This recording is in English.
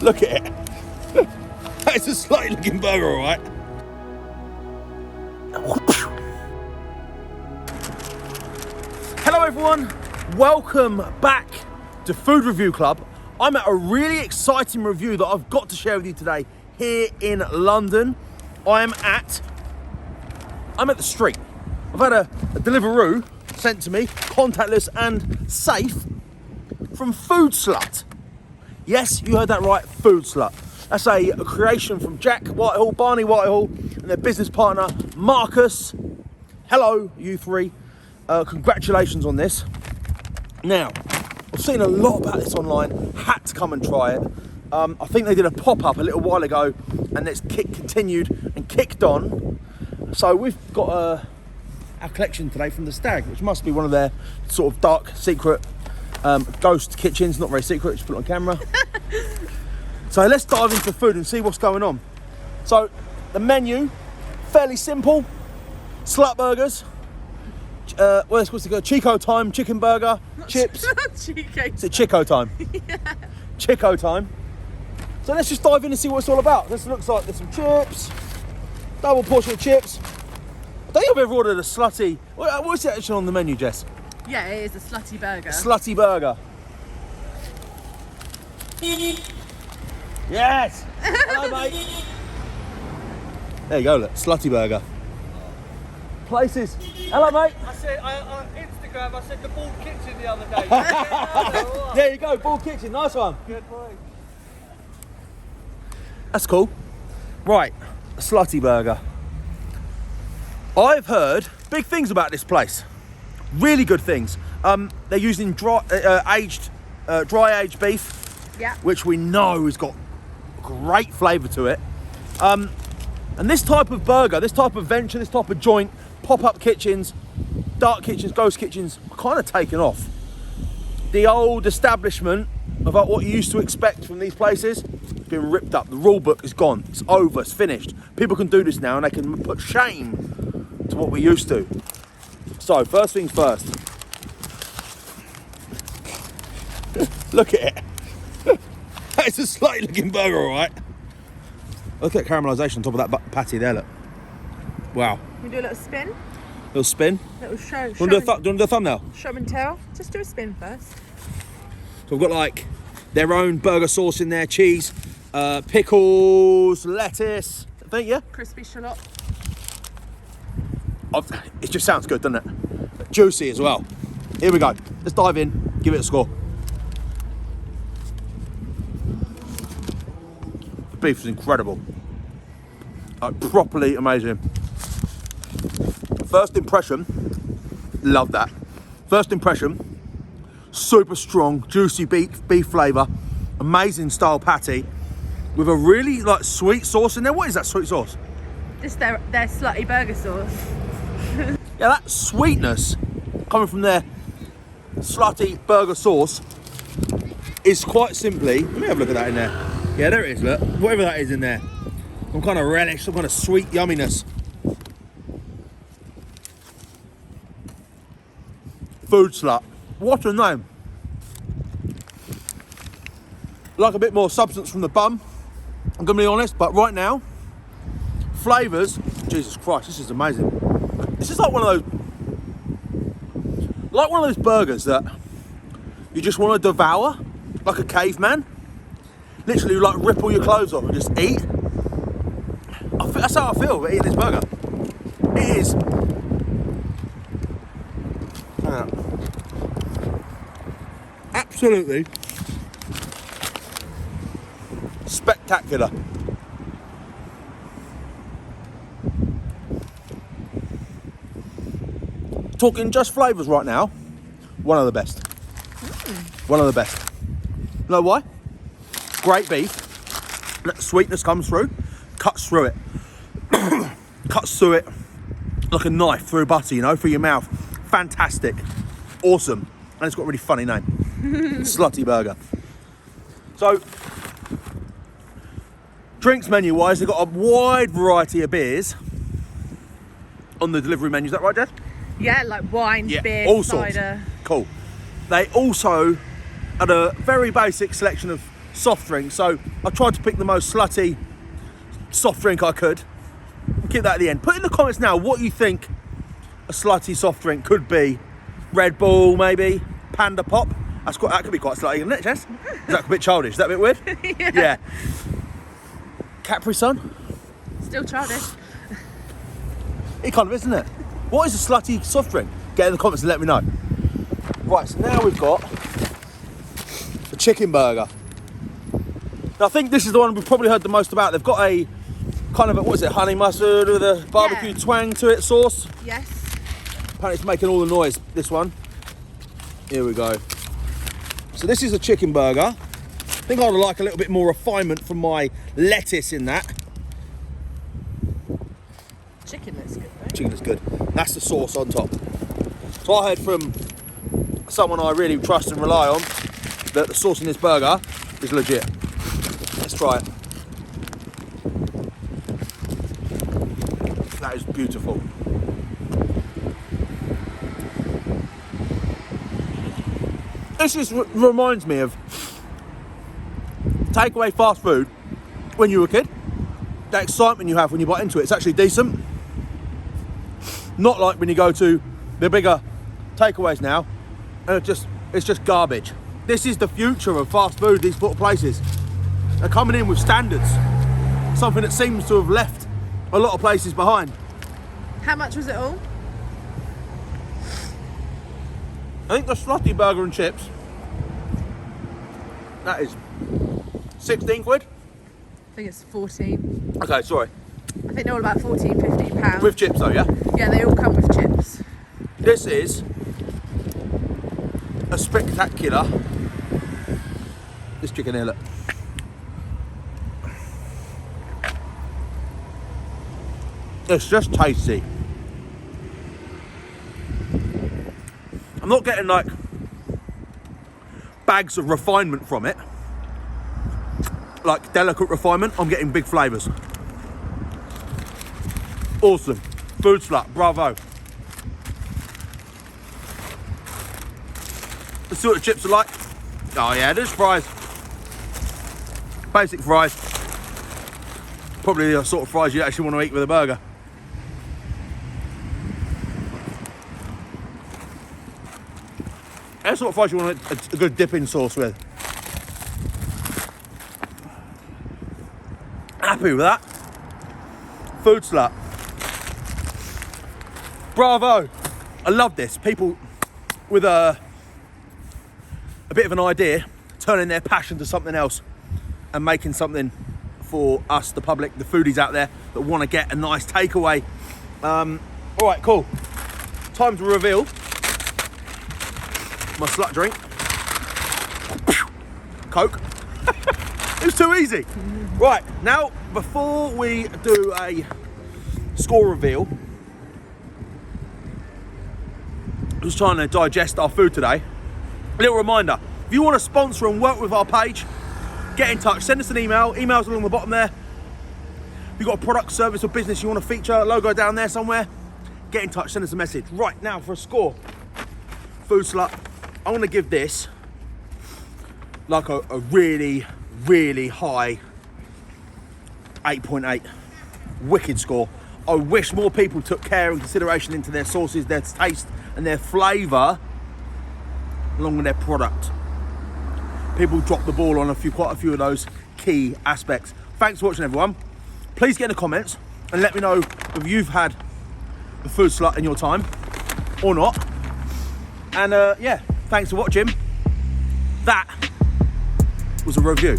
Look at it. It's a slutty looking burger, all right. Hello everyone, welcome back to Food Review Club. I'm at a really exciting review that I've got to share with you today here in London. I'm at the street. I've had a Deliveroo sent to me, contactless and safe, from Food Slut. Yes, you heard that right, Food Slut. That's a creation from Jack Whitehall, Barney Whitehall, and their business partner, Marcus. Hello, you three. Congratulations on this. Now, I've seen a lot about this online, had to come and try it. I think they did a pop-up a little while ago, and it's continued and kicked on. So we've got our collection today from the Stag, which must be one of their sort of dark, secret ghost kitchens. Not very secret, just put it on camera. So let's dive into food and see what's going on. So the menu, fairly simple. Slut burgers. What's it called? Chico time, chicken burger, chips. Chico. Is it Chico time? Yeah. Chico time. So let's just dive in and see what it's all about. This looks like there's some chips, double portion of chips. I don't think I've ever ordered a slutty. What's it actually on the menu, Jess? Yeah, it is a slutty burger. Slutty burger. Yes! Hello, mate. There you go, look, slutty burger. Places. Hello, mate. I said, on Instagram, I said the Bald Kitchen the other day. There you go, Bald Kitchen, nice one. Good boy. That's cool. Right, a slutty burger. I've heard big things about this place. Really good things. They're using dry aged beef, Yeah. which we know has got great flavour to it. And this type of burger, this type of venture, this type of joint, pop-up kitchens, dark kitchens, ghost kitchens, are kind of taken off. The old establishment of what you used to expect from these places has been ripped up. The rule book is gone. It's over. It's finished. People can do this now, and they can put shame to what we used to. So, first things first. Look at it. It's a slutty looking burger, all right. Look at caramelisation on top of that patty there, look. Wow. We do a little spin, Little spin. little show. Do you want to do a thumbnail? Show and tell. Just do a spin first. So we've got like their own burger sauce in there, cheese, pickles, lettuce. I think, yeah? Crispy shallot. It just sounds good, doesn't it? Juicy as well. Here we go. Let's dive in, give it a score. The beef is incredible. Properly amazing. First impression, love that. First impression, super strong, juicy beef flavour, amazing style patty with a really like sweet sauce in there. What is that sweet sauce? Just their slutty burger sauce. Yeah, that sweetness coming from their slutty burger sauce is quite simply, let me have a look at that in there. Yeah, there it is, look. Whatever that is in there. Some kind of relish, some kind of sweet yumminess. Food Slut. What a name. Like a bit more substance from the bun, I'm gonna be honest, but right now, flavours, Jesus Christ, this is amazing. This is like one of those burgers that you just want to devour, like a caveman. Literally, like rip all your clothes off and just eat. That's how I feel about eating this burger. It is. Absolutely spectacular. Talking just flavours right now, one of the best. One of the best. You know why? Great beef. That sweetness comes through, cuts through it. Cuts through it like a knife through butter, you know, through your mouth. Fantastic. Awesome. And it's got a really funny name. Slutty burger. So, drinks menu wise, they've got a wide variety of beers on the delivery menu. Is that right, Dad? Yeah, like wine, beer, all cider. Sorts. Cool. They also had a very basic selection of soft drink. So I tried to pick the most slutty soft drink I could. Keep that at the end. Put in the comments now what you think a slutty soft drink could be. Red Bull, maybe. Panda Pop. That could be quite slutty, isn't it, Jess? Is that a bit childish? Is that a bit weird? Yeah. Capri Sun? Still childish. It kind of is, isn't it? What is a slutty soft drink? Get in the comments and let me know. Right, so now we've got the chicken burger. Now, I think this is the one we've probably heard the most about. They've got a kind of a, what is it, honey mustard with a barbecue twang to it sauce. Yes. Apparently it's making all the noise, this one. Here we go. So this is a chicken burger. I think I'd like a little bit more refinement from my lettuce in that. Chicken looks good, right? Chicken is good. That's the sauce on top. So I heard from someone I really trust and rely on that the sauce in this burger is legit. Let's try it. That is beautiful. This just reminds me of takeaway fast food when you were a kid. That excitement you have when you bite into it. It's actually decent. Not like when you go to the bigger takeaways now and it's just garbage. This is the future of fast food, these sort of places. They're coming in with standards. Something that seems to have left a lot of places behind. How much was it all? I think the slutty burger and chips, that is 16 quid. I think it's 14. Okay, sorry. I think they're all about 14, 15 pounds. With chips though, yeah? Yeah, they all come with chips. This is a spectacular, this chicken here, look. It's just tasty. I'm not getting like bags of refinement from it, like delicate refinement. I'm getting big flavours. Awesome. Food Slut, bravo. Let's see what the chips are like. Oh yeah, there's fries. Basic fries. Probably the sort of fries you actually want to eat with a burger. That's the sort of fries you want a good dipping sauce with. Happy with that. Food Slut. Bravo. I love this. People with a bit of an idea, turning their passion to something else and making something for us, the public, the foodies out there that want to get a nice takeaway. All right, cool. Time to reveal my slut drink. Coke. It was too easy. Right, now before we do a score reveal, just trying to digest our food today. A little reminder, if you want to sponsor and work with our page, get in touch, send us an email, emails along the bottom there. If you've got a product, service or business you want to feature, logo down there somewhere, get in touch, send us a message. Right, now for a score. Food Slut, I want to give this like a really, really high 8.8. Wicked score. I wish more people took care and consideration into their sauces, their taste and their flavour along with their product. People drop the ball on quite a few of those key aspects. Thanks for watching, everyone. Please get in the comments and let me know if you've had the Food Slut in your time or not. And yeah, thanks for watching. That was a review.